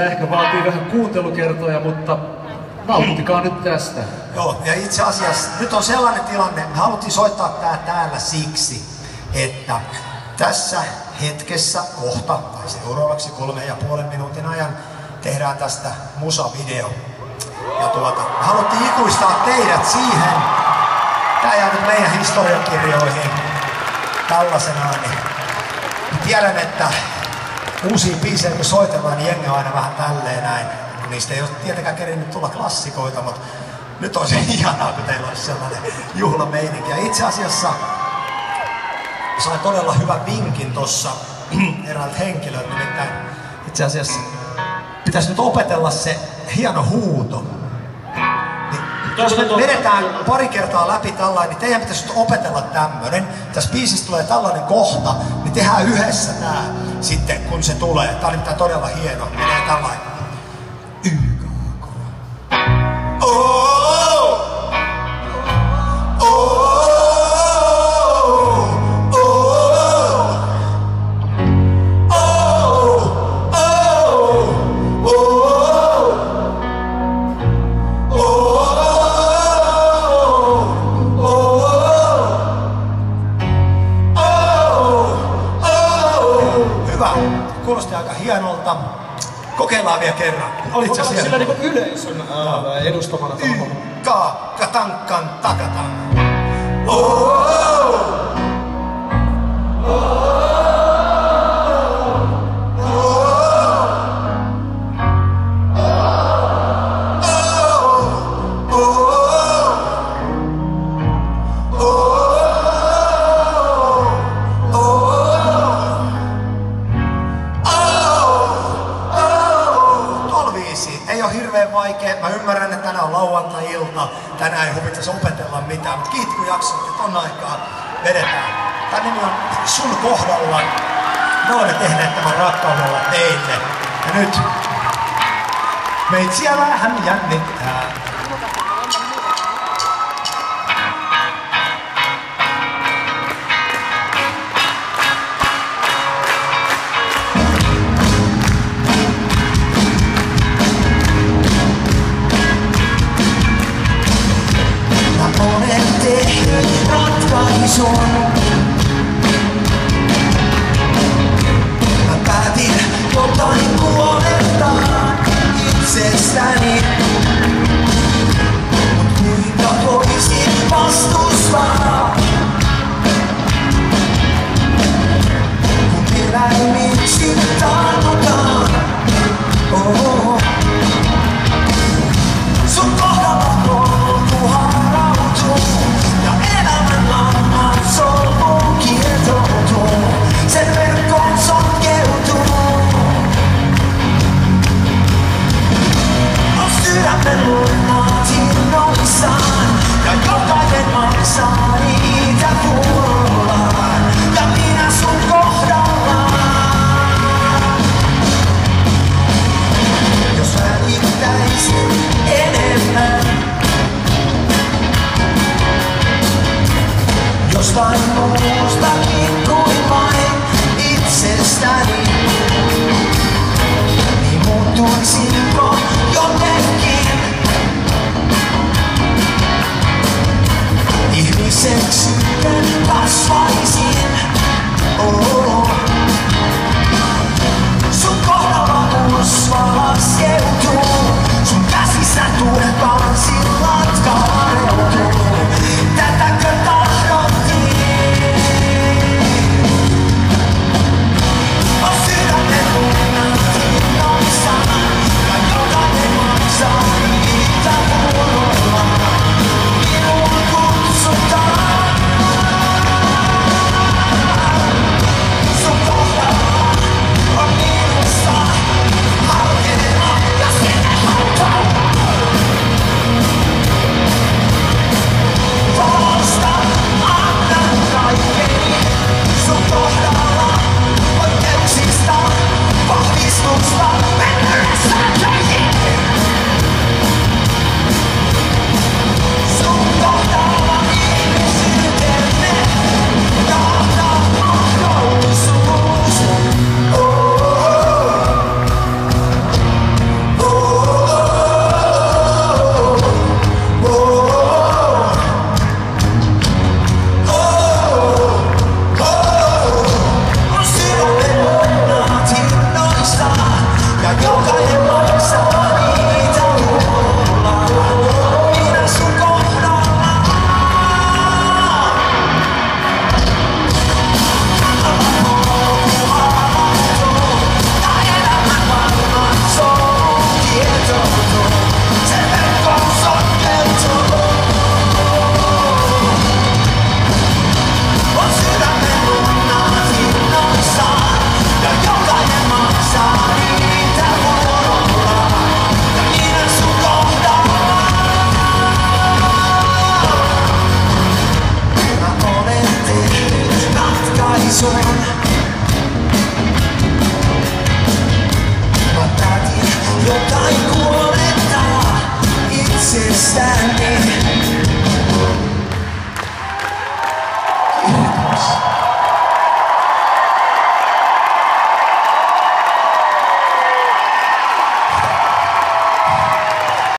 Ehkä vaatii vähän kuuntelukertoja, mutta nauttikaa nyt tästä. Joo, ja itse asiassa nyt on sellainen tilanne, me haluttiin soittaa tää täällä siksi, että tässä hetkessä kohta tai seuraavaksi 3,5 minuutin ajan tehdään tästä musavideo. Ja haluttiin ikuistaa teidät siihen. Tää jää nyt meidän historiakirjoihin tällaisenaan. Niin tiedän, että uusia biisejä kun soitellaan, niin jengi on aina vähän tälleen näin. Niistä ei ole tietenkään kerinyt tulla klassikoita, mutta nyt on se ihanaa, kun teillä olisi sellainen juhlameininki. Ja itse asiassa sain todella hyvän vinkin tuossa eräältä henkilöltä, nimittäin itse asiassa pitäisi nyt opetella se hieno huuto. Niin, jos me vedetään pari kertaa läpi tällainen, niin teidän pitäisi nyt opetella tämmönen. Tässä biisissä tulee tällainen kohta, niin tehdään yhdessä tää sitten, kun se tulee. Tää on nimittäin todella hieno. Menee tällainen. YKK. Kuulosti aika hienolta. Kokeillaan vielä kerran. Olitko siellä? Sillä niinku yleisön edustamana. Katankan takatan. Ei ole hirveän vaikea. Mä ymmärrän, että tänään on lauantai-ilta. Tänään ei huvittaisi opetella mitään, mutta kiitos kun jaksoitte ton aikaa. Vedetään. Tän nimi on Sun kohdalla. Me olemme tehneet tämän rakkaudella teille. Ja nyt meitsiä vähän jännittää. Mä päätin jotain puolestaan itsestäni. Mut kuinka voisin vastustaa, kun eläimiksi tartutaan. Sun kohdalla polku harautuu ja elämän lannan solmuun kietoutuu. Sen verkkoon sotkeutuu. On sydämen lunnat innoissaan ja jokainen maksaa niitä vuorollaan. Ja minä sun kohdallaan. Jos välittäisin enemmän jostain muustakin kuin vain itsestäni, niin muuttuisinko jotenkin ihmiseksi, kasvaisin. Sun kohdalla usva laskeutuu, sun käsissä turpaan sillat kaareutuu. Tätäkö tahdottiin? On sydämen lunnat innoissaan ja sisään.